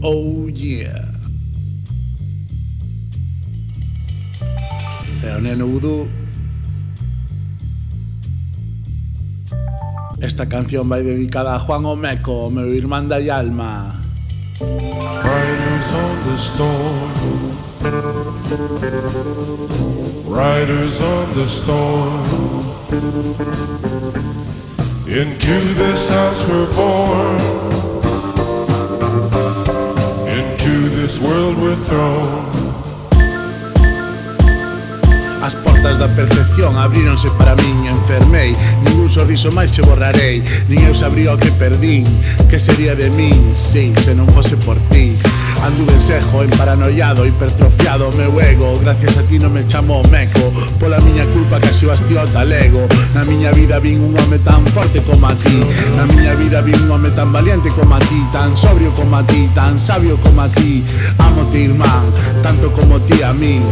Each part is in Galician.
Oh yeah. É o neno vudú. Esta canción vai dedicada a Juan Omeco, o meu irmán da alma. Riders on the storm, riders on the storm. Into this house we're born, into this world we're thrown. As portas da percepción abríronse para min e enfermei. Ningún sorriso máis che borrarei, nin eu sabría o que perdín. Que sería de min, si, se non fose por ti? Anduve en sejo, en paranoiado, hipertrofiado meu ego. Gracias a ti non me chamo Meco, pola miña culpa casi bastió o talego. Na miña vida vin un home tan forte como a ti, na miña vida vin un home tan valiente como a ti, tan sobrio como a ti, tan sabio como a ti. Amo-te, irmán, tanto como ti a mí.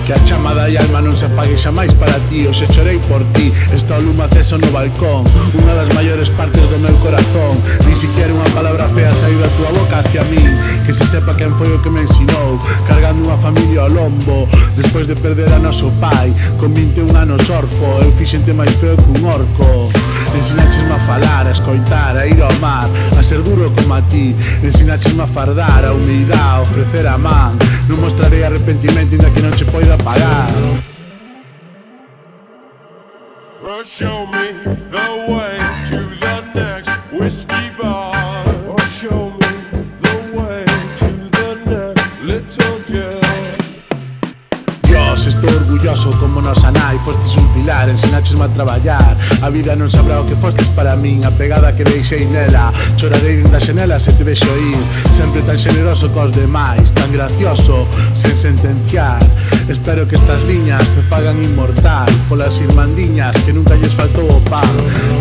Que a chama da alma non se apague xa máis para ti. Hoxe chorei por ti, está o lume aceso no balcón, unha das maiores partes do meu corazón. Ni siquiera unha palabra fea saiu da tua boca hacia min. Que se sepa quen foi o que me ensinou, cargando unha familia ao lombo. Despois de perder a noso pai, con 21 anos orfo, eu fixente máis feo que un orco. Ensinaches-me a falar, a escoitar, a ir ao mar, a ser duro como a ti. Ensinaches-me a fardar, a humildade, a ofrecer a man. Non mostrarei arrepentimento inda que non che poida pagar. Show me the way to the next whiskey bar. Show me the way to the next little girl. Dios, estou orgulloso como nosa nai. Fostes un pilar, ensinaches-me a traballar. A vida non sabrá o que fostes para min, a pegada que deixei nela. Chorarei dentro da xanela se te vexo ir. Sempre tan xeneroso cos demais, tan gracioso, sen sentenciar. Espero que estas liñas te fagan inmortal polas irmandiñas que nunca lles faltou o pan.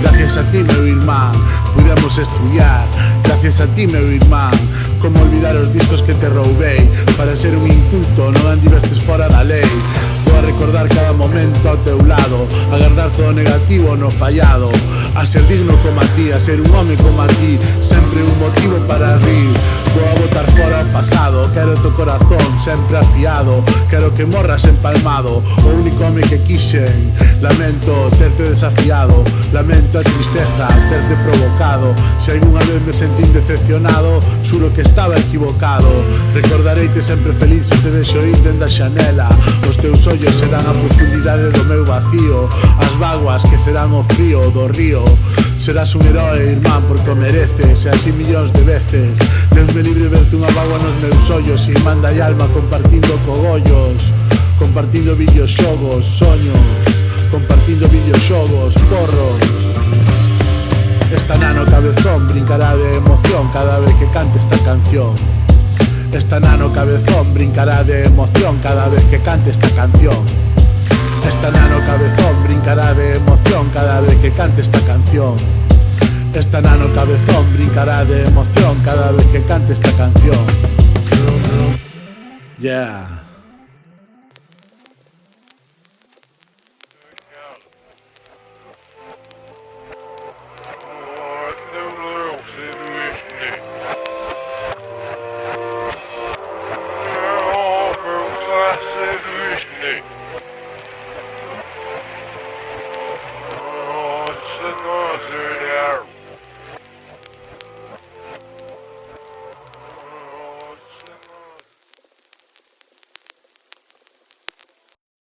Gracias a ti, meu irmán, pudemos estudiar. Gracias a ti, meu irmán, como olvidar os discos que te roubei. Para ser un inculto non andivestes fora da lei. Vou a recordar cada momento ao teu lado, a guardar todo negativo no fallado, a ser digno como a ti, a ser un home como a ti, sempre un motivo para rir. Vou a botar fora o pasado, quero teu corazón sempre afiado, quero que morras empalmado, o único home que quixen. Lamento terte desafiado, lamento a tristeza terte provocado. Se algunha vez me sentín decepcionado, xuro que estaba equivocado. Recordareite sempre feliz se te vexo ir dende a xanela. Os teus ollos serán a profundidade do meu vacío, as vaguas que serán o frío do río. Serás un heroe, irmán, porque o mereces, e así millóns de veces. Deus me libre verte unha vaga nos meus ollos, irmán da alma, compartindo cogollos, compartindo videoxogos, soños, compartindo videoxogos, porros. Esta nano cabezón brincará de emoción cada vez que cante esta canción. Esta nano cabezón brincará de emoción cada vez que cante esta canción. Esta nano cabezón brincará de emoción cada vez que cante esta canción. Esta nano cabezón brincará de emoción cada vez que cante esta canción. Yeah.